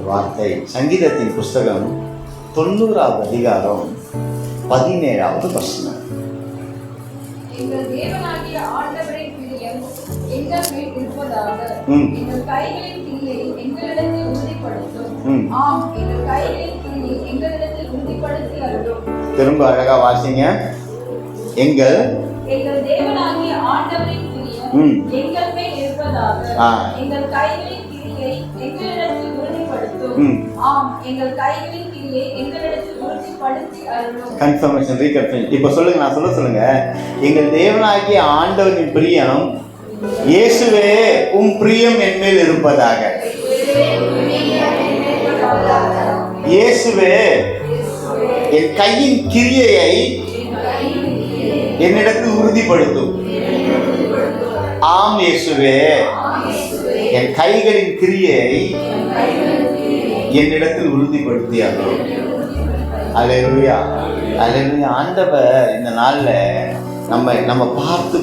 வார்த்தை சங்கீதத்தின் புஸ்தகம் 90வது அதிகாரம் 17வது வசனம். எங்கள் தேவனாகிய ஆண்டவரின் பிரியம் எங்கள் மேல் இருப்பதாக. எங்கள் கைகளின் கிரியை எங்களிடத்தில் உறுதிப்படுத்தும். ஆம், எங்கள் கைகளின் கிரியை எங்களிடத்தில் உறுதிப்படுத்தி அருளும். திரும்ப அழகா வாசிங்க. எங்கள் தேவனாகிய ஆண்டவரின் பிரியம் எங்கள் மேல் இருப்பதாக. எங்கள் கைகளின் கிரியை எங்களிடத்தில் உறுதிப்படுத்தும். ஆம், எங்கள் கைகளின் கிரியை எங்களிடத்தில் உறுதிப்படுத்தி அருளும். Confirmation, reconfirmation. இப்போ சொல்லுங்க, நான் சொல்லுங்க. எங்கள் தேவனாகிய ஆண்டவரின் பிரியம் இயேசுவே உம் பிரியம் என் மேல் இருப்பதாக. இயேசுவே என் கையின் கிரியையை என்னிடத்தில் உறுதிப்படுத்தும். ஆம் இயேசுவே என் கைகளின் கிரியை என்னிடத்தில் உறுதிப்படுத்தியாகும். அல்லேலூயா, அல்லேலூயா. ஆண்டவர் இந்த நாள்ல நம்ம பார்த்து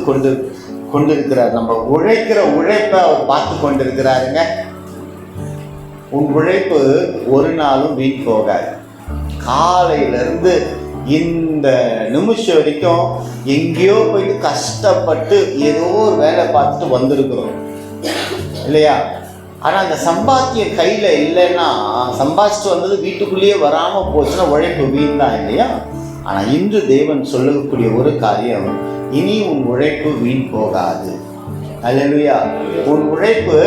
கொண்டிருக்கிறார். நம்ம உழைக்கிற உழைப்பை அவர் பார்த்து கொண்டிருக்கிறாருங்க. உன் உழைப்பு ஒரு நாளும் வீண் போகாது. காலையிலிருந்து இந்த நிமிஷம் வரைக்கும் எங்கேயோ போயிட்டு கஷ்டப்பட்டு ஏதோ ஒரு வேலை பார்த்துட்டு வந்திருக்கிறோம் இல்லையா? ஆனால் அந்த சம்பாத்தியம் கையில் இல்லைன்னா, சம்பாதிச்சுட்டு வந்தது வீட்டுக்குள்ளேயே வராமல் போச்சுன்னா உழைப்பு வீண் தான் இல்லையா? ஆனால் இன்று தேவன் சொல்லக்கூடிய ஒரு காரியம், இனி உன் உழைப்பு வீண் போகாது. அல்லேலூயா, உன் உழைப்பு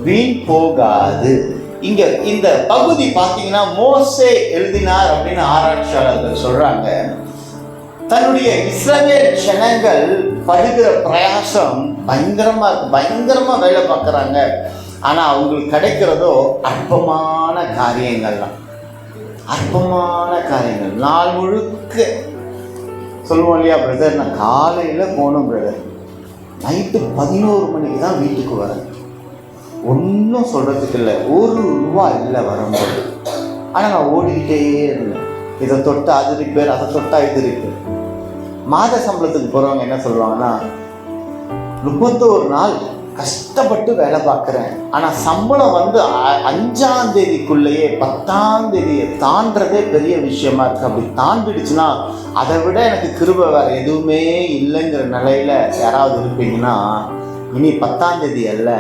வீண் போகாது. இங்க இந்த பகுதி பார்த்தீங்கன்னா மோசே எழுதினார் அப்படின்னு ஆராய்ச்சியாளர்கள் சொல்றாங்க. தன்னுடைய இஸ்ரவேல் ஜனங்கள் படுகிற பிரயாசம் பயங்கரமா வேலை பார்க்குறாங்க. ஆனால் அவங்களுக்கு கிடைக்கிறதோ அற்பமான காரியங்கள் தான். அற்பமான காரியங்கள். நாள் முழுக்க சொல்லுவோம் இல்லையா, பிரதர் நான் காலையில் போனோம் பிரதர், நைட்டு 11 மணிக்கு தான் வீட்டுக்கு வரேன், ஒன்றும் சொல்கிறதுக்கு இல்லை, ₹1 இல்லை வரும்போது. ஆனால் நான் ஓடிக்கிட்டே இருந்தேன். இதை தொட்டு அது ரிப்பேர், அதை தொட்டா இது ரிப்பேர். மாத சம்பளத்துக்கு போகிறவங்க என்ன சொல்லுவாங்கன்னா, 31 நாள் கஷ்டப்பட்டு வேலை பார்க்குறேன், ஆனால் சம்பளம் 5ஆம் தேதிக்குள்ளேயே 10ஆம் தேதியை தாண்டதே பெரிய விஷயமா இருக்குது. அப்படி தாண்டிடுச்சுன்னா அதை விட எனக்கு கிருபை வேறு எதுவுமே இல்லைங்கிற நிலையில் யாராவது இருப்பீங்கன்னா, இனி 10ஆம் தேதி அல்ல,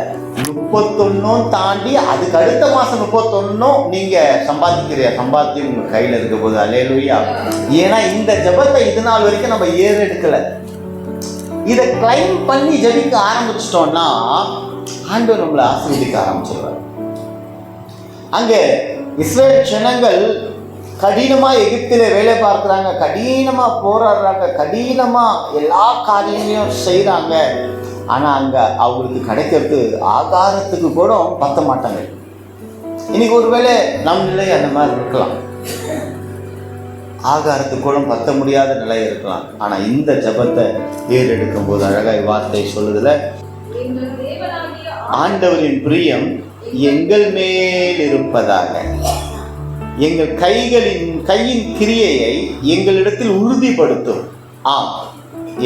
31 தாண்டி அதுக்கு அடுத்த மாதம் 31 நீங்கள் சம்பாத்தியம் உங்கள் கையில் இருக்க போது. அல்லேலூயா. ஏன்னா இந்த ஜெபத்தை இது நாள் வரைக்கும் நம்ம ஏறெடுக்கலை. இதை கிளைம் பண்ணி ஜெபிக்க ஆரம்பிச்சிட்டோம்னா ஆண்டவர் நம்மளை ஆசீர்வதிக்க ஆரம்பிச்சிடுவார். அங்கே இஸ்ரவேல் ஜனங்கள் கடினமாக எகிப்தில் வேலை பார்க்குறாங்க, கடினமாக போராடுறாங்க, கடினமாக எல்லா காரியங்களையும் செய்கிறாங்க. ஆனால் அங்கே அவங்களுக்கு கிடைக்கிறது ஆகாரத்துக்கு கூட பத்த மாட்டாங்க. இன்னைக்கு ஒருவேளை நம் நிலை அந்த மாதிரி இருக்கலாம், ஆகாரத்துக்கு கூட பத்த முடியாத நிலை இருக்கலாம். ஆனால் இந்த ஜெபத்தை ஏறெடுக்கும் போது அழகாய் வார்த்தை சொல்லுதுல, ஆண்டவரின் பிரியம் எங்கள் மேல் இருப்பதாக. எங்கள் கையின் கிரியையை எங்களிடத்தில் உறுதிப்படுத்தும். ஆம்,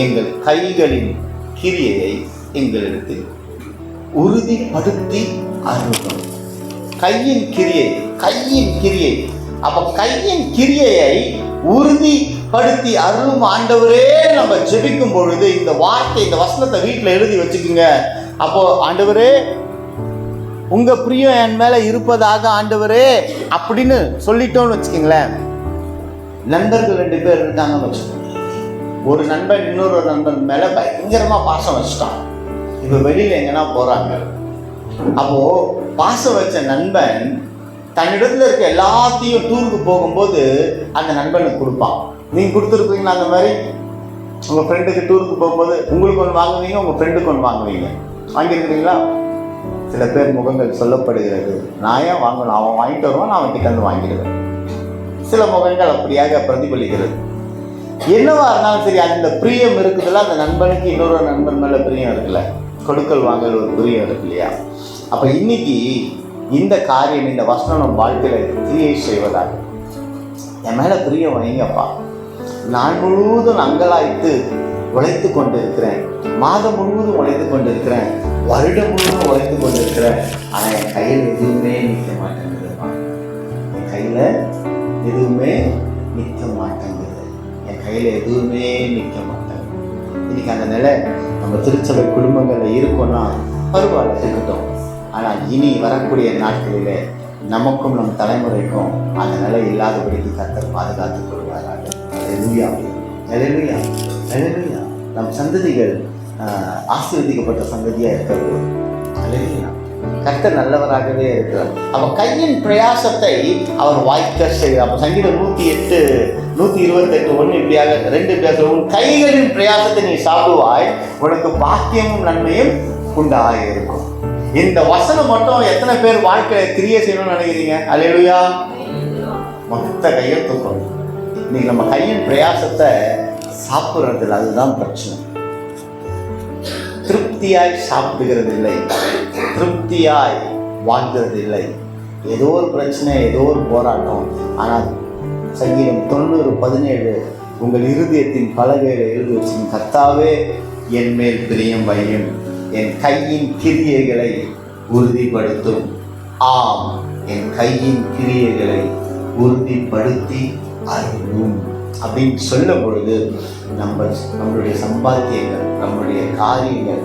எங்கள் கைகளின் கிரியையை எங்களிடத்தில் உறுதிப்படுத்தி அருளும். கையின் கிரியை. அப்ப கையின் கிரியையை உறுதிப்படுத்தி அருளும் ஆண்டவரே நம்ம ஜெபிக்கும் பொழுது இந்த வார்த்தை, இந்த வசனத்தை வீட்டில் எழுதி வச்சுக்குங்க. அப்போ ஆண்டவரே உங்க பிரியம் என் மேல இருப்பதாக ஆண்டவரே அப்படின்னு சொல்லிட்டோம்னு வச்சுக்கோங்களேன். நண்பர்கள் 2 பேர் இருக்காங்கன்னு வச்சுக்கோங்க. ஒரு நண்பன் இன்னொரு நண்பன் மேல பயங்கரமா பாசம் வச்சுட்டான். இப்ப வெளியில எங்கன்னா போறாங்க. அப்போ பாசம் வச்ச நண்பன் தன்னிடத்துல இருக்க எல்லாத்தையும் டூருக்கு போகும்போது அந்த நண்பனுக்கு கொடுப்பான். நீங்க கொடுத்துருப்பீங்களா? அந்த மாதிரி உங்க ஃப்ரெண்டுக்கு டூருக்கு போகும்போது உங்களுக்கு ஒன்று வாங்குவீங்க, உங்க ஃப்ரெண்டுக்கு ஒன்று வாங்குவீங்க. வாங்கியிருக்கிறீங்களா? சில பேர் முகங்கள் சொல்லப்படுகிறது, நான் ஏன் வாங்கணும், அவன் வாங்கிட்டு வருவான், நான் அவன் கிட்ட வந்து வாங்கிடுவேன். சில முகங்கள் அப்படியாக பிரதிபலிக்கிறது. என்னவா இருந்தாலும் சரி, அந்த பிரியம் இருக்குதுல்ல, அந்த நண்பனுக்கு இன்னொரு நண்பன் மேல பிரியம் இருக்குல்ல, கொடுக்கல் வாங்கல் ஒரு பிரியம் இருக்கு இல்லையா? அப்ப இன்னைக்கு இந்த காரியம், இந்த வசனம் நம் வாழ்க்கையில கிரியை செய்வதாக. என் மேல பிரியம் வைங்கப்பா, நான் முழுவதும் அங்கலாய்த்து உழைத்து கொண்டு இருக்கிறேன், மாதம் முழுவதும் உழைத்து கொண்டு இருக்கிறேன், வருடம் முழுவதும் உழைத்து கொண்டு இருக்கிறேன், ஆனால் என் கையில் எதுவுமே நிற்க மாட்டேங்குதுப்பா. கையில் எதுவுமே நிற்க மாட்டேங்குது, என் கையில் எதுவுமே நிற்க மாட்டேங்குது. இன்னைக்கு அந்த நிலை நம்ம திருச்சபை குடும்பங்களில் இருக்கோம்னா பரவாயில்ல, இருக்கட்டும். ஆனால் இனி வரக்கூடிய நாட்களில் நமக்கும் நம் தலைமுறைக்கும் அந்த நிலை இல்லாதபடிக்கு கர்த்தர் பாதுகாத்துக் கொள்வாராக. அல்லேலூயா, அல்லேலூயா, அல்லேலூயா. நம் சந்ததிகள் ஆசீர்வதிக்கப்பட்ட சந்ததியாக இருக்கிறது. அல்லேலூயா. கர்த்தர் நல்லவராகவே இருக்கிறார். அவர் கையின் பிரயாசத்தை அவர் வாய்க்க செய்கிறார். அப்போ சங்கீதம் 128:1 இப்படியாக 2 இப்படியாக, உன் கைகளின் பிரயாசத்தை நீ சாப்பிடுவாய், உனக்கு பாக்கியமும் நன்மையும் உண்டாக இருக்கும். இந்த வசனம் மட்டும் எத்தனை பேர் வாழ்க்கையை கிரியை செய்யணும்னு நினைக்கிறீங்க? அல்லேலூயா. மொத்த கையை தூக்கணும். இன்னைக்கு நம்ம கையின் பிரயாசத்தை சாப்பிட்றதில்ல, அதுதான் பிரச்சனை. திருப்தியாய் சாப்பிடுகிறது இல்லை, திருப்தியாய் வாழ்கிறது இல்லை. ஏதோ ஒரு பிரச்சனை, ஏதோ ஒரு போராட்டம். ஆனால் சங்கீதம் 90:17 உங்கள் இருதயத்தின் பலகைகளை எழுதி வச்சு, கர்த்தாவே என் மேல் பிரியம் வையும், என் கையின் கிரியைகளை உறுதிப்படுத்தும். ஆம், என் கையின் கிரியைகளை உறுதிப்படுத்தி அருளும் அப்படின்னு சொல்லும் பொழுது நம்மளுடைய சம்பாத்தியங்கள், நம்முடைய காரியங்கள்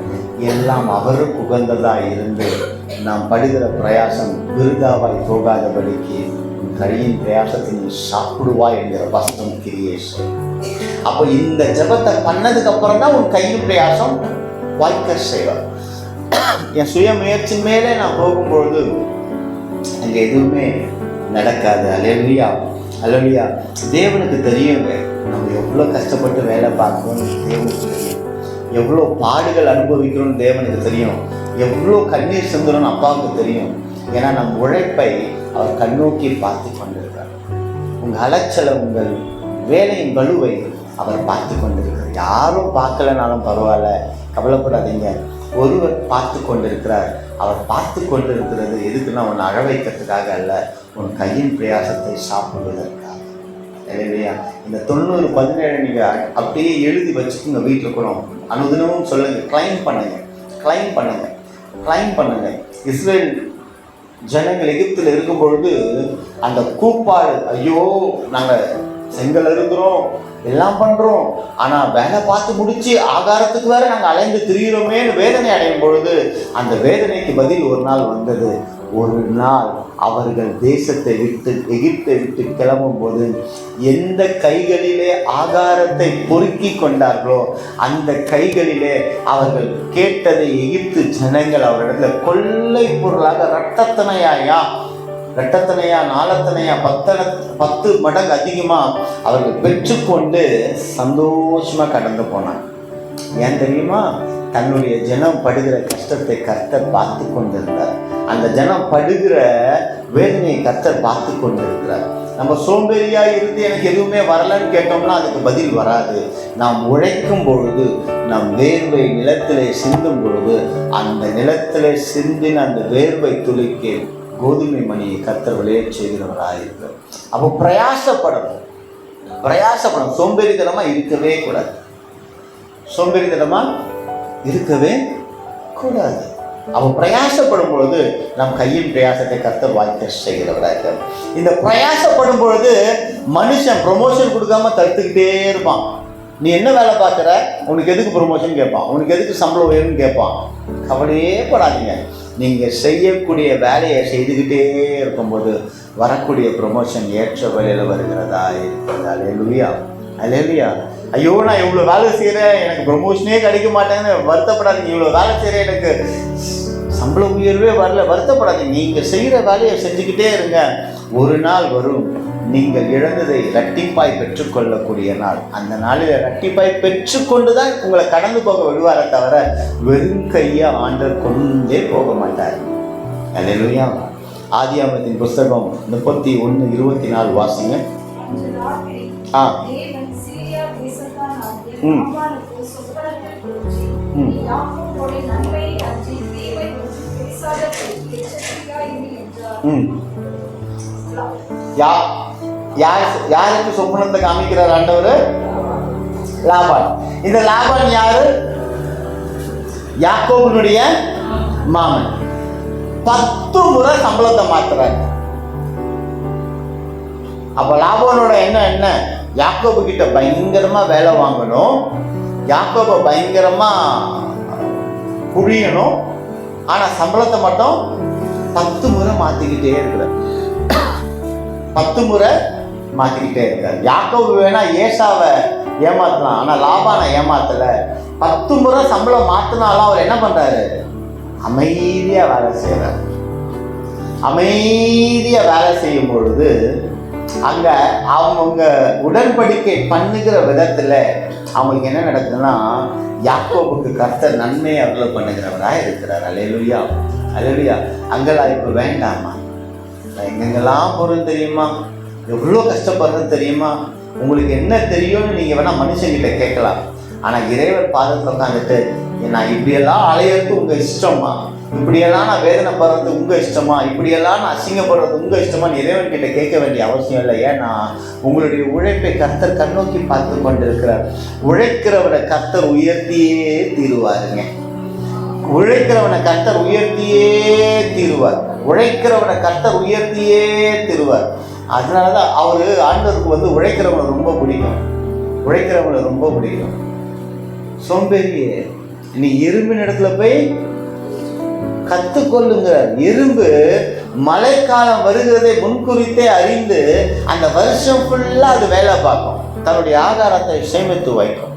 எல்லாம் அவருக்கு உகந்ததாக இருந்து நாம் படுகிற பிரயாசம் விருதாவாய் போகாதபடிக்கு கையின் பிரயாசத்தை நீ சாப்பிடுவாய் என்கிற வசனம் கிரியேஷன். அப்போ இந்த ஜெபத்தை பண்ணதுக்கு அப்புறம் தான் உன் கையின் பிரயாசம் வாய்க்க செய்வார். என் சுய முயற்சி மேலே நான் போகும்பொழுது அங்கே எதுவுமே நடக்காது. அல்லேலூயா, அல்லேலூயா. தேவனுக்கு தெரியுங்க நம்ம எவ்வளோ கஷ்டப்பட்டு வேலை பார்க்கணும்னு தேவனுக்கு தெரியும், எவ்வளோ பாடுகள் அனுபவிக்கிறோம்னு தேவனுக்கு தெரியும், எவ்வளோ கண்ணீர் சிந்துறோம்னு அப்பாவுக்கு தெரியும். ஏன்னா நம் உழைப்பை அவர் கண்ணோக்கி பார்த்து கொண்டிருக்கிறார். உங்கள் அலைச்சலை, உங்கள் வேலையின் வலுவை அவர் பார்த்து கொண்டிருக்கிறார். யாரும் பார்க்கலனாலும் பரவாயில்ல, கவலைப்படாதீங்க. ஒருவர் பார்த்து கொண்டிருக்கிறார். அவர் பார்த்து கொண்டிருக்கிறது எதுக்குன்னா உன்னை அழ வைக்கிறதுக்காக அல்ல, உன் கையின் பிரயாசத்தை சாப்பிடுவதற்காக. இல்லையா? இந்த 90:17 நீங்கள் அப்படியே எழுதி வச்சுக்கோங்க வீட்டில் கூட. அனுதினமும் சொல்லுங்க, கிளைம் பண்ணுங்க, கிளைம் பண்ணுங்க, கிளைம் பண்ணுங்க. இஸ்ரேல் ஜனங்கள் எகிப்தில் இருக்கும் பொழுது அந்த கூப்பாடு, ஐயோ நாங்கள் செங்கல் இருக்கிறோம், எல்லாம் பண்ணுறோம், ஆனால் வேலை பார்த்து முடிச்சு ஆகாரத்துக்கு வேற நாங்கள் அலைந்து திரிகிறோமேன்னு வேதனை அடையும் பொழுது அந்த வேதனைக்கு பதில் ஒரு நாள் வந்தது. ஒரு நாள் அவர்கள் தேசத்தை விட்டு, எகிப்தை விட்டு கிளம்பும் போது எந்த கைகளிலே ஆகாரத்தை பொறுக்கி கொண்டார்களோ அந்த கைகளிலே அவர்கள் கேட்டதை எகிப்து ஜனங்கள் அவரிடத்துல கொள்ளை பொருளாக ரெட்டத்தனையா 10 மடங்கு அதிகமாக அவர்கள் பெற்றுக்கொண்டு சந்தோஷமாக கடந்து போனாங்க. ஏன் தெரியுமா? தன்னுடைய ஜனம் படுகிற கஷ்டத்தை கர்த்தர் பார்த்து கொண்டிருந்தார். அந்த ஜனம் படுகிற வேதனையை கர்த்தர் பார்த்து கொண்டிருக்கிறார். நம்ம சோம்பேறியாக இருந்து எனக்கு எதுவுமே வரலன்னு கேட்டோம்னா அதுக்கு பதில் வராது. நாம் உழைக்கும் பொழுது, நம் வேர்வை நிலத்திலே சிந்தும் பொழுது, அந்த நிலத்திலே சிந்தின அந்த வேர்வை துளிக்கு கோதுமை மணியை கர்த்தர் விளையச் செய்கிறவராக இருக்கிறார். அப்போ பிரயாசப்படணும். சோம்பேறித்தனமாக இருக்கவே கூடாது. இருக்கவே கூடாது. அவ பிரயாசப்படும் பொழுது நம் கையின் பிரயாசத்தை கர்த்தர் வாய்க்க செய்கிறவராக. இந்த பிரயாசப்படும் பொழுது மனுஷன் ப்ரொமோஷன் கொடுக்காம தடுத்துக்கிட்டே இருப்பான். நீ என்ன வேலை பார்க்குற, உனக்கு எதுக்கு ப்ரொமோஷன் கேட்பான், உனக்கு எதுக்கு சம்பளம் வேணும்னு கேட்பான். கவலையே படாதீங்க. நீங்கள் செய்யக்கூடிய வேலையை செய்துக்கிட்டே இருக்கும்போது வரக்கூடிய ப்ரொமோஷன் ஏற்ற வேலையில் வருகிறதா இருக்கிறது. அல்லேலூயா, அல்லேலூயா. ஐயோ நான் இவ்வளோ வேலை செய்கிறேன், எனக்கு ப்ரொமோஷனே கிடைக்க மாட்டேன்னு வருத்தப்படாதீங்க. இவ்வளோ வேலை செய்கிறேன், எனக்கு சம்பள உயர்வே வரல, வருத்தப்படாதீங்க. நீங்கள் செய்கிற வேலையை செஞ்சுக்கிட்டே இருங்க. ஒரு நாள் வரும், நீங்கள் இழந்ததை இரட்டிப்பாய் பெற்றுக்கொள்ளக்கூடிய நாள். அந்த நாளில் இரட்டிப்பாய் பெற்றுக்கொண்டு தான் உங்களை கடந்து போக விடுவாரை தவிர வெறும் கையை ஆண்டவர் கொண்டே போக மாட்டார். அல்லேலூயா. ஆதியாகமத்தின் புஸ்தகம் 31:24 வாசிங்க. யாருக்கு சொப்பனத்தை காமிக்கிறார் ஆண்டவர்? லாபான். இந்த லாபான் யாரு? யாக்கோபுனுடைய மாமன். 10 முறை சம்பளத்தை மாத்துறாரு. அப்போ லாபானோட எண்ணம் என்ன? யாக்கோபு கிட்ட பயங்கரமா வேலை வாங்கணும், யாக்கோபை பயங்கரமா புழியணும், ஆனா சம்பளத்தை மட்டும் 10 முறை மாத்திக்கிட்டே இருக்கிறார். 10 முறை மாத்திக்கிட்டே இருக்கார். யாக்கோபு வேணா ஏசாவை ஏமாத்தலாம், ஆனா லாபானை ஏமாத்தல. 10 முறை சம்பளம் மாத்தினாலும் அவர் என்ன பண்றாரு? அமைதியா வேலை செய்யறாரு. அமைதியா வேலை செய்யும் பொழுது அங்க அவங்க உடன்படிக்கை பண்ணுகிற விதத்துல அவங்களுக்கு என்ன நடக்குதுன்னா, யாக்கோபுக்கு கர்த்தர் நன்மையை அருளை பண்ணுகிறவராக இருக்கிறார். அல்லேலூயா, அல்லேலூயா. அங்கெல்லாம் இப்போ வேண்டாமா? எங்கெங்கெல்லாம் பொருள் தெரியுமா? எவ்வளோ கஷ்டப்படுறது தெரியுமா? உங்களுக்கு என்ன தெரியும்னு நீங்கள் வேணால் மனுஷங்கிட்ட கேட்கலாம். ஆனால் இறைவர் பாதத்தில் உட்காந்துட்டு, நான் இப்படியெல்லாம் அலையிறது உங்கள் இஷ்டமா, இப்படியெல்லாம் நான் வேதனைப்படுறது உங்கள் இஷ்டமா, இப்படியெல்லாம் நான் அசிங்கப்படுறது உங்கள் இஷ்டமான்னு இறைவன்கிட்ட கேட்க வேண்டிய அவசியம் இல்லை. ஏன்னா உங்களுடைய உழைப்பை கர்த்தர் கண்ணோக்கி பார்த்து கொண்டு இருக்கிறார். உழைக்கிறவரை கர்த்தர் உயர்த்தியே தீருவாருங்க. உழைக்கிறவனை கர்த்தர் உயர்த்தியே தீருவார். உழைக்கிறவனை கர்த்தர் உயர்த்தியே தீருவார். அதனாலதான் அவரு ஆண்டவருக்கு உழைக்கிறவனை ரொம்ப பிடிக்கும். உழைக்கிறவனை ரொம்ப பிடிக்கும். சோம்பேறியே, நீ எறும்பின் இடத்துல போய் கத்துக்கொள்ளுங்கிறார். எறும்பு மழைக்காலம் வருகிறதை முன்குறித்தே அறிந்து அந்த வருஷம் ஃபுல்லா அது வேலை பார்க்கும். தன்னுடைய ஆகாரத்தை சேமித்து வைக்கும்.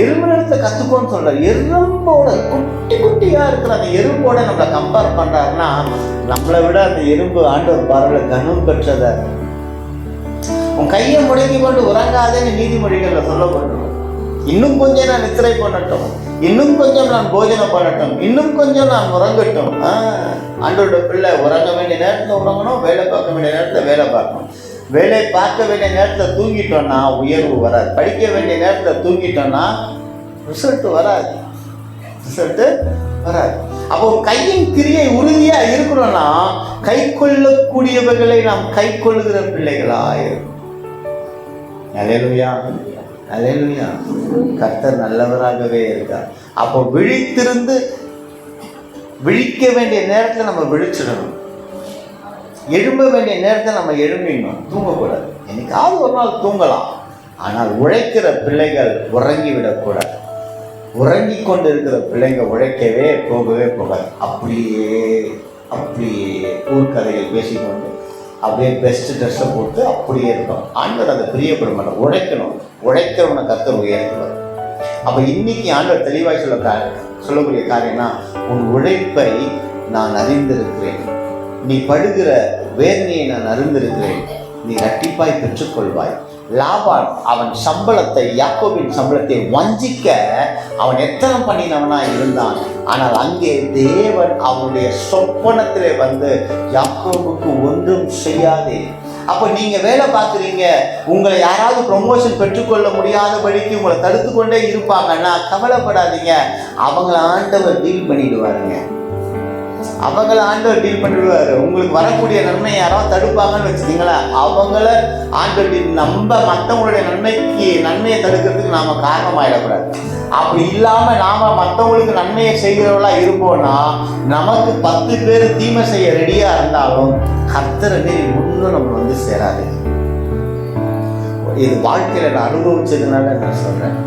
எறும்பு இடத்துல கத்துக்கோன்னு சொல்றாரு. எறும்போட குட்டி குட்டியா இருக்கிற அந்த எறும்போட நம்மளை கம்பேர் பண்றாருன்னா, நம்மளை விட அந்த எறும்பு ஆண்டவர் பார்வையில கனம் பெற்றதா. உன் கையை முடங்கி கொண்டு உறங்காதேன்னு நீதிமொழிகள்ல சொல்லப்பட்டிருக்கும். இன்னும் கொஞ்சம் நான் நித்திரை பண்ணட்டும், இன்னும் கொஞ்சம் நான் போஜனம் பண்ணட்டும், இன்னும் கொஞ்சம் நான் உறங்கட்டும். ஆண்டவரோட பிள்ளை உறங்க வேண்டிய நேரத்துல உறங்கணும், வேலை பார்க்க வேண்டிய நேரத்துல வேலை பார்க்கணும். வேலை பார்க்க வேண்டிய நேரத்தில் தூங்கிட்டோம்னா உயர்வு வராது. படிக்க வேண்டிய நேரத்தில் தூங்கிட்டோம்னா ரிசல்ட் வராது. அப்போ கையின் கிரியை உறுதியா இருக்கணும்னா கை கொள்ளக்கூடியவர்களை நாம் கை கொள்ளுகிற பிள்ளைகளா இருக்கும். அல்லேலூயா, அல்லேலூயா. கர்த்தர் நல்லவராகவே இருக்கார். அப்போ விழித்திருந்து விழிக்க வேண்டிய நேரத்தில் நம்ம விழிச்சிடணும். எழும்ப வேண்டிய நேரத்தை நம்ம எழும்பிடணும். தூங்கக்கூடாது. என்னைக்காவது ஒரு நாள் தூங்கலாம், ஆனால் உழைக்கிற பிள்ளைகள் உறங்கிவிடக்கூடாது. உறங்கி கொண்டு இருக்கிற பிள்ளைங்க உழைக்கவே போகாது. அப்படியே ஊர்கதைகள் பேசிக்கொண்டு அப்படியே பெஸ்ட் ட்ரெஸ்ஸை போட்டு அப்படியே இருக்கும். ஆண்டவர் அதை பிரியப்பட மாட்டார். உழைக்கணும். உழைக்கிறவனை கர்த்தர் உயர்த்துவார். அப்போ இன்னைக்கு ஆண்டவர் தெளிவாய் சொல்லக்கூடிய காரியம்னா, உன் உழைப்பை நான் அறிந்திருக்கிறேன், நீ படுகிற வேதனையை நான் அறிந்திருக்கிறேன், நீ இரட்டிப்பாய் பெற்றுக்கொள்வாய். லாபான் அவன் சம்பளத்தை, யாக்கோபின் சம்பளத்தை வஞ்சிக்க அவன் எத்தனை பண்ணினவனா இருந்தான். ஆனால் அங்கே தேவன் அவனுடைய சொப்பனத்திலே யாக்கோபுக்கு ஒன்றும் செய்யாதே. அப்போ நீங்க வேலை பார்க்குறீங்க, உங்களை யாராவது ப்ரொமோஷன் பெற்றுக்கொள்ள முடியாதபடிக்கு உங்களை தடுத்து கொண்டே இருப்பாங்கன்னா கவலைப்படாதீங்க. அவங்கள ஆண்டவர் டீல் பண்ணிடுவாருங்க. உங்களுக்கு வரக்கூடிய நன்மை யாராவது தடுப்பாங்கன்னு வச்சுக்கீங்களா, அவங்கள ஆண்டவர் மற்றவங்களுடைய நன்மையை தடுக்கிறதுக்கு நாம காரணமாயிடக்கூடாது. அப்படி இல்லாம நாம மற்றவங்களுக்கு நன்மையை செய்கிறவர்களா இருப்போம்னா, நமக்கு 10 பேர் தீமை செய்ய ரெடியா இருந்தாலும் கர்த்தரை ஒன்றும் நம்ம சேராது. இது வாழ்க்கையில நான் அனுபவிச்சதுனால நான் சொல்றேன்.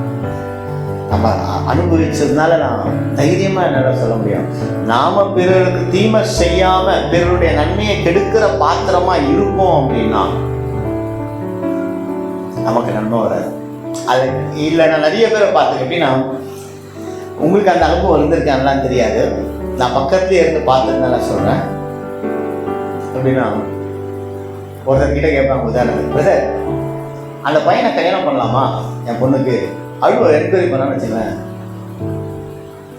நம்ம அனுபவிச்சதுனால நான் தைரியமா என்னால் சொல்ல முடியும். நாம பிறருக்கு தீமை செய்யாம பிறருடைய நன்மையை கெடுக்கிற பாத்திரமா இருப்போம் அப்படின்னா நமக்கு நன்மை வராது. அது இல்லை. நான் நிறைய பேரை பார்த்துருக்கேன். எப்படின்னா, உங்களுக்கு அந்த அனுபவம் இருந்திருக்கான்லாம் தெரியாது, நான் பக்கத்துலேயே இருந்து பார்த்துருந்தேன் நான் சொல்றேன். எப்படின்னா, ஒருத்தர்கிட்ட கேட்பாங்க, உதாரணத்துக்கு, பிரதர் அந்த பையனை கல்யாணம் பண்ணலாமா என் பொண்ணுக்கு அழுவ என்கொயரி பண்ணான்னு வச்சுக்கேன்.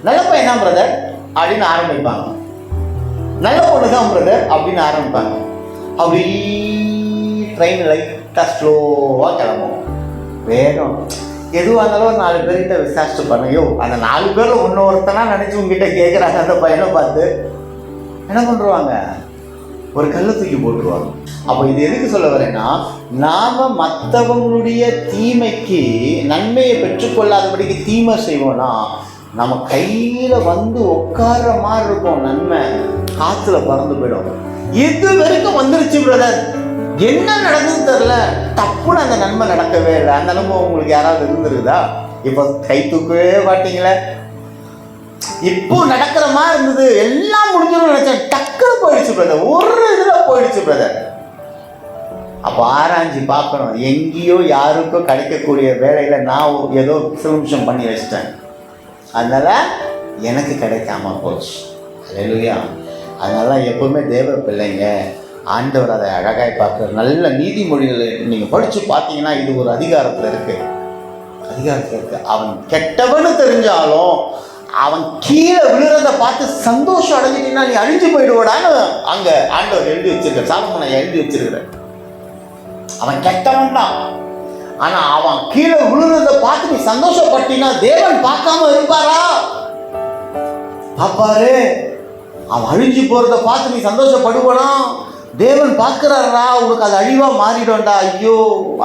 நல்ல பையன் தான் பிரதர் அப்படின்னு ஆரம்பிப்பாங்க. நல்ல பொண்ணு தான் பிரதர் அப்படின்னு ஆரம்பிப்பாங்க. அப்படி ட்ரெயின் லைட்டாக ஸ்லோவாக கிளம்பும். வேகம் எதுவாக இருந்தாலும் ஒரு 4 பேர்கிட்ட விசாரிச்சுட்டு பண்ணையோ, அந்த 4 பேர் ஒருத்தனா நினச்சி உங்ககிட்ட கேட்குறாங்க. அந்த பையனை பார்த்து என்ன பண்ணுருவாங்க, ஒரு கல்லை தூக்கி போட்டுருவாங்க. அப்போ இது எதுக்கு சொல்ல வரேன்னா, நாம மற்றவங்களுடைய தீமைக்கு நன்மையை பெற்றுக்கொள்ளாதபடிக்கு தீமை செய்வோம்னா நம்ம கையில வந்து உட்கார்ற மாதிரி இருக்கும், நன்மை காத்துல பறந்து போயிடும். இது வரைக்கும் வந்துருச்சு பிரதர், என்ன நடக்குதுன்னு தெரியல, தப்புன்னு அந்த நன்மை நடக்கவே இல்லை. அந்த அனுபவம் உங்களுக்கு யாராவது இருந்திருக்குதா? இப்போ கை தூக்கவே மாட்டீங்களே. இப்போ நடக்கிற மாதிரி இருந்தது, எல்லாம் முடிஞ்சிடும் நினைச்சேன், டக்குன்னு போயிடுச்சு பிரதர், ஒரு இதுல போயிடுச்சு பிரதர். அப்போ ஆராய்ச்சி பார்க்கணும். எங்கேயோ யாருக்கோ கிடைக்கக்கூடிய வேலையில நான் ஏதோ சிலுமிஷம் பண்ணி வச்சிட்டேன், அதனால எனக்கு கிடைக்காம போச்சு. அல்லேலூயா. அதனால எப்பவுமே தேவ பிள்ளைங்க ஆண்டவர் அதை அழகாய் பார்க்குற நல்ல நீதிமொழிகளை நீங்கள் படித்து பார்த்தீங்கன்னா இது ஒரு அதிகாரத்தில் இருக்கு. அவன் கெட்டவனு தெரிஞ்சாலும் அவன் கீழே விழுறத பார்த்து சந்தோஷம் அடைஞ்சிட்டீங்கன்னா நீ அழிஞ்சு போயிடுவாடான்னு அங்க ஆண்டவர் எழுதி வச்சிருக்க, சாலமோனை எழுதி வச்சிருக்கிற. அவன் கெட்டவன் தான், ஆனா அவன் கீழே விழுறத பார்த்து நீ சந்தோஷப்பட்டீங்கன்னா தேவன் பார்க்காம இருப்பாரா? பாப்பாரு. அவன் அழிஞ்சு போறத பார்த்து நீ சந்தோஷப்படுவானா? தேவன் பார்க்கிறாரா? உனக்கு அது அழிவா மாறிடும்டா. ஐயோ,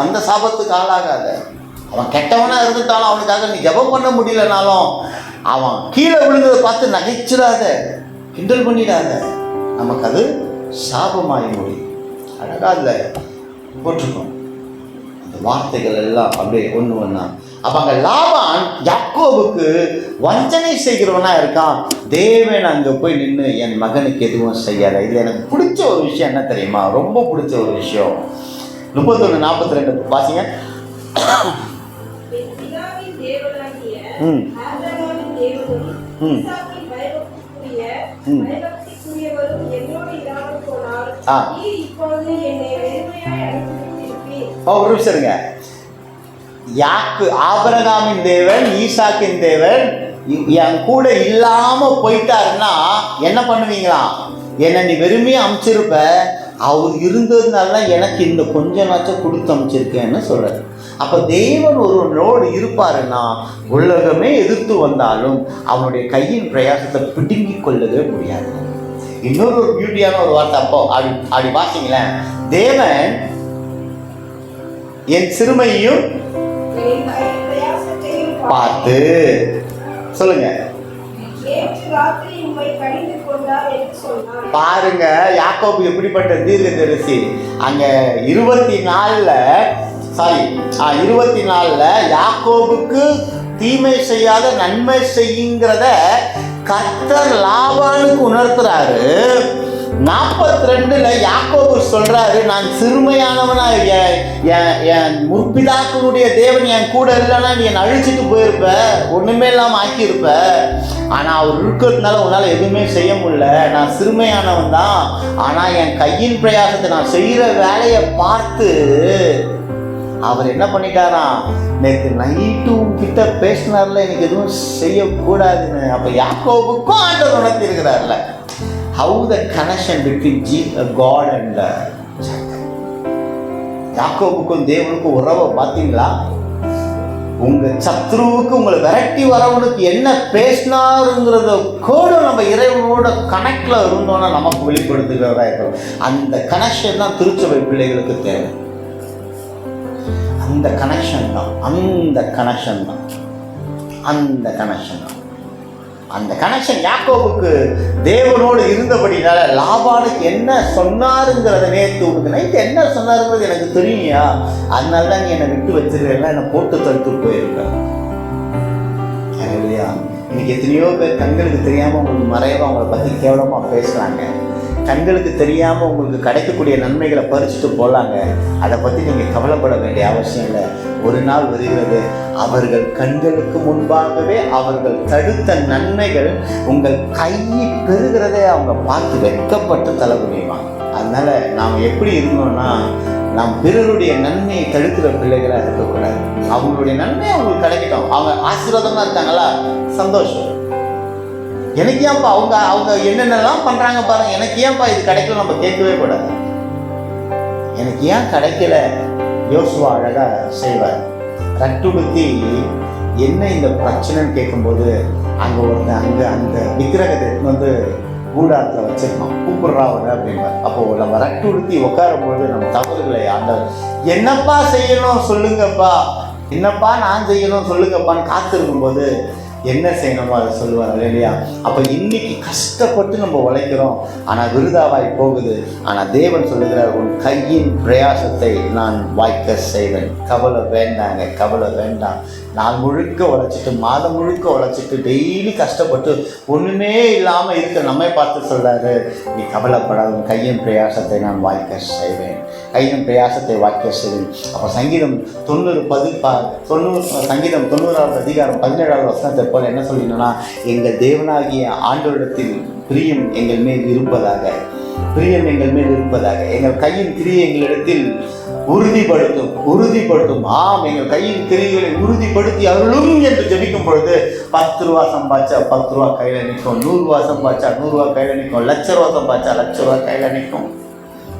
அந்த சாபத்துக்கு ஆளாகாத. அவன் கெட்டவனா இருந்துட்டாலும் அவனுக்காக நீ ஜெபம் பண்ண முடியலனாலும் அவன் கீழே விழுந்ததை பார்த்து நகைச்சிடாத, கிண்டல் பண்ணிடாத. நமக்கு அது சாபமாகி முடியும். அழகா இல்லை போட்டிருக்கோம் அந்த வார்த்தைகள் எல்லாம் அப்படியே ஒன்று ஒன்றா. அப்போ அங்கே லாபான் யாக்கோபுக்கு வஞ்சனை செய்கிறவனா இருக்கான். தேவன் அங்கே போய் நின்று என் மகனுக்கு எதுவும் செய்யாத. இது எனக்கு பிடிச்ச ஒரு விஷயம் என்ன தெரியுமா? ரொம்ப பிடிச்ச ஒரு விஷயம். 31:42 வாசிங்க. ஒரு நிமிஷம் இருங்க. ஆபிரகாமின் தேவன், ஈசாக்கின் தேவன் என் கூட இல்லாம போயிட்டாருன்னா என்ன பண்ணுவீங்களா? என்னை நீ வெறுமையா அனுப்பிச்சிருப்ப, அவர் இருந்ததுனால எனக்கு இந்த கொஞ்சம் நாச்சும் கொடுத்து அனுப்பிச்சிருக்கேன்னு சொல்றாரு. அப்போ தேவன் ஒரு நோடு இருப்பாருன்னா உலகமே எதிர்த்து வந்தாலும் அவனுடைய கையின் பிரயாசத்தை பிடுங்கி கொள்ளவே முடியாது. இன்னொரு ஒரு பியூட்டியான ஒரு வார்த்தை அப்போ அப்படி வாசிங்களேன். தேவன் என் சிறுமையையும் பார்த்து சொல்லுங்க. பாருங்க, யாக்கோபு எப்படிப்பட்ட தீர்க்கதரிசி. அங்க 24 யாக்கோபுக்கு தீமை செய்யாத நன்மை செய்யுங்கிறத கர்த்தர் லாபானுக்கு உணர்த்துறாரு. 42 யாக்கோபு சொல்றாரு, நான் சிறுமையானவனா, என் முற்பிதாக்களுடைய தேவன் என் கூட இல்லைன்னா நீ என்னை அழிச்சிட்டு போயிருப்ப, ஒண்ணுமே இல்லாம ஆக்கியிருப்ப. ஆனா அவர் இருக்கிறதுனால உன்னால எதுவுமே செய்ய முடியல. நான் சிறுமையானவன் தான், ஆனா என் கையின் பிரயாசத்தை நான் செய்யற வேலையை பார்த்து அவர் என்ன பண்ணிட்டாராம், நேற்று நைட்டு உங்ககிட்ட பேசினார்ல எனக்கு எதுவும் செய்யக்கூடாதுன்னு. அப்ப யாக்கோபுக்கும் ஆண்டவர் உணர்த்தி இருக்கிறார்ல. How the connection between God and யாக்கோபுக்கும் தேவனுக்கும் உறவை பார்த்தீங்களா? உங்க சத்ருவுக்கு உங்களை விரட்டி வரவனுக்கு என்ன பேசினாருங்கிறத கூட நம்ம இறைவனோட கனெக்ட்ல இருந்தோம்னா நமக்கு வெளிப்படுத்துகிறதா இருக்கும். அந்த கனெக்ஷன் தான் திருச்சபை பிள்ளைகளுக்கு தேவை. அந்த கனெக்ஷன் தான் அந்த கனெக்ஷன் யாக்கோபுக்கு தேவனோடு இருந்தபடினால லாபானுக்கு என்ன சொன்னாருங்கிறத, நேற்று உனக்கு நைட்டு என்ன சொன்னாருங்கிறது எனக்கு தெரியுயா, அதனால தான் நீ என்னை விட்டு வச்சிருக்கா, என்னை போட்டு தடுத்து போயிருக்க. இல்லையா? இன்னைக்கு எத்தனையோ பேர் கண்களுக்கு தெரியாமல் உங்களுக்கு மறைவாக அவங்கள பற்றி கேவலமாக பேசுகிறாங்க. கண்களுக்கு தெரியாமல் உங்களுக்கு கிடைக்கக்கூடிய நன்மைகளை பறிச்சுட்டு போகலாங்க. அதை பற்றி நீங்கள் கவலைப்பட வேண்டிய அவசியம் இல்லை. ஒரு நாள் வருகிறது, அவர்கள் கண்களுக்கு முன்பாகவே அவர்கள் தடுத்த நன்மைகள் உங்கள் கையை பெறுகிறதை அவங்க பார்த்து வெட்கப்பட்டு தலை குனிவாங்க. அதனால நாம் எப்படி இருந்தோம்னா, நாம் பிறருடைய நன்மையை தடுக்கிற பிள்ளைகளாக இருக்கக்கூடாது. அவங்களுடைய நன்மை அவங்களுக்கு கிடைக்கட்டும். அவங்க ஆசீர்வாதமாக இருக்காங்களா, சந்தோஷம். எனக்கு ஏன்பா அவங்க என்னென்னலாம் பண்றாங்க பாருங்க, எனக்கு ஏன்பா இது கிடைக்கல நம்ம கேட்கவே கூடாது. எனக்கு ஏன் கிடைக்கல, யோசுவா அழகா செய்வார். ரட்டுடுத்தி என்ன இந்த பிரச்சனைன்னு கேட்கும்போது அங்கே அந்த விக்கிரகத்தை வந்து கூடாரத்தில் வச்சிருக்கோம், கூப்பிடுறா அவரை அப்படின்னா. அப்போ நம்ம ரட்டுடுத்தி உட்காரும்போது நம்ம தவறுகளை ஆண்டவர் என்னப்பா செய்யணும் சொல்லுங்கப்பா, என்னப்பா நான் செய்யணும் சொல்லுங்கப்பான்னு காத்திருக்கும்போது என்ன செய்யணுமோ அதை சொல்லுவார் இல்லையா? அப்போ இன்னைக்கு கஷ்டப்பட்டு நம்ம உழைக்கிறோம், ஆனால் விருதாவாய் போகுது. ஆனால் தேவன் சொல்லுகிறார், உன் கையின் பிரயாசத்தை நான் வாய்க்க செய்வேன். கவலை வேண்டாங்க, கவலை வேண்டாம். நாள் முழுக்க உழைச்சிட்டு, மாதம் முழுக்க உழைச்சிட்டு, டெய்லி கஷ்டப்பட்டு ஒன்றுமே இல்லாமல் இருக்க நம்மை பார்த்து சொல்கிறாரு, நீ கவலைப்படாத, உன் கையின் பிரயாசத்தை நான் வாய்க்க செய்வேன், கையின் பிரயாசத்தை வாய்க்க செய்வேன். அப்போ சங்கீதம் 90வது அதிகாரம் 17வது வசனத்தை போல என்ன சொல்லினா, எங்கள் தேவனாகிய ஆண்டவரிடத்தில் பிரியம் எங்கள் மேல் இருப்பதாக, பிரியம் எங்கள் மேல் இருப்பதாக, எங்கள் கையின் கிரியை எங்களிடத்தில் உறுதிப்படுத்தும். ஆம், எங்கள் கையின் கிரியைகளை உறுதிப்படுத்தி அருளும் என்று ஜெபிக்கும் பொழுது 10 ரூபா சம்பாதிச்சா 10 ரூபா கையில் நிற்கும், 100 ரூபா சம்பாதிச்சா 100 ரூபா கையில் நிற்கும், 1,00,000 ரூபா சம்பாதிச்சா 1,00,000 ரூபா கையில் நிற்கும்.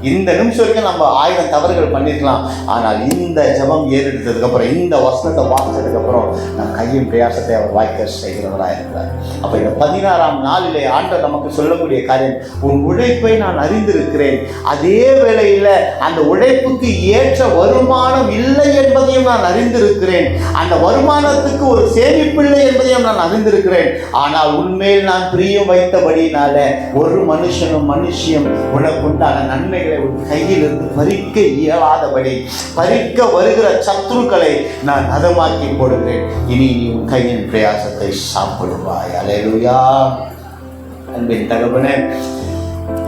இந்த நிமிஷம் வரைக்கும் நம்ம 1000 தவறுகள் பண்ணியிருக்கலாம், ஆனால் இந்த ஜெபம் ஏறெடுத்ததுக்கப்புறம், இந்த வசனத்தை வாசித்ததுக்கப்புறம் நம் கையின் பிரயாசத்தை அவர் வாய்க்க செய்கிறவராக இருக்கிறார். அப்போ இந்த 16ஆம் நாளிலே ஆண்டவர் நமக்கு சொல்லக்கூடிய காரியம், உன் உழைப்பை நான் அறிந்திருக்கிறேன், அதே வேளையில் அந்த உழைப்புக்கு ஏற்ற வருமானம் இல்லை என்பதையும் நான் அறிந்திருக்கிறேன், அந்த வருமானத்துக்கு ஒரு சேமிப்பில்லை என்பதையும் நான் அறிந்திருக்கிறேன். ஆனால் உண்மையில் நான் பிரியம் வைத்தபடியினால ஒரு மனுஷியம் உனக்குண்டான நன்மைகள் உன் கையிலிருந்து பறிக்க இயலாதபடி, பறிக்க வருகிற சத்துருக்களை நான் ஹதமாக்கி போடுகிறேன். இனி நீ உன் கையின் பிரயாசத்தை சாப்பிடுவாய். அல்லேலூயா. அன்பின் தகப்பனே,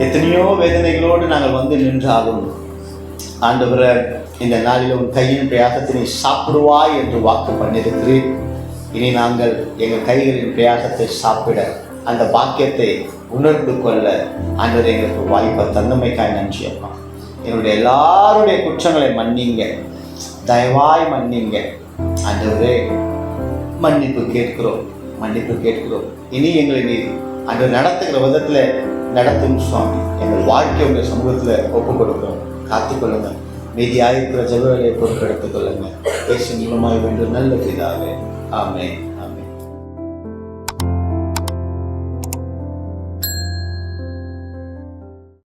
எத்தனையோ வேதனைகளோடு நாங்கள் வந்து நின்றாலும் ஆண்டவரே, இந்த நாளில் உன் கையின் பிரயாசத்தை நீ சாப்பிடுவாய் என்று வாக்கு பண்ணியிருக்கிறீர். இனி நாங்கள் எங்கள் கைகளின் பிரயாசத்தை சாப்பிட அந்த பாக்கியத்தை உணர்ந்து கொள்ள ஆண்டவர் எங்களுக்கு வாய்ப்பை தந்தமைக்காய் நன்றி அப்பா. எங்களுடைய எல்லாருடைய குற்றங்களை மன்னிங்க, தயவாய் மன்னிங்க ஆண்டவரே. மன்னிப்பு கேட்கிறோம். இனி எங்களை நீர் ஆண்டவர் நடத்துகிற விதத்தில் நடத்தும் சுவாமி. எங்கள் வாழ்க்கை உங்கள் சமூகத்தில் ஒப்புக் கொடுக்கிறோம். காத்துக்கொள்ளுங்க. மீதியாக இருக்கிற ஜெபங்களை பொறுப்பெடுத்துக் கொள்ளுங்க. பேசும் மூலமாக வேண்டும் நல்ல பிதாவே. ஆமென்.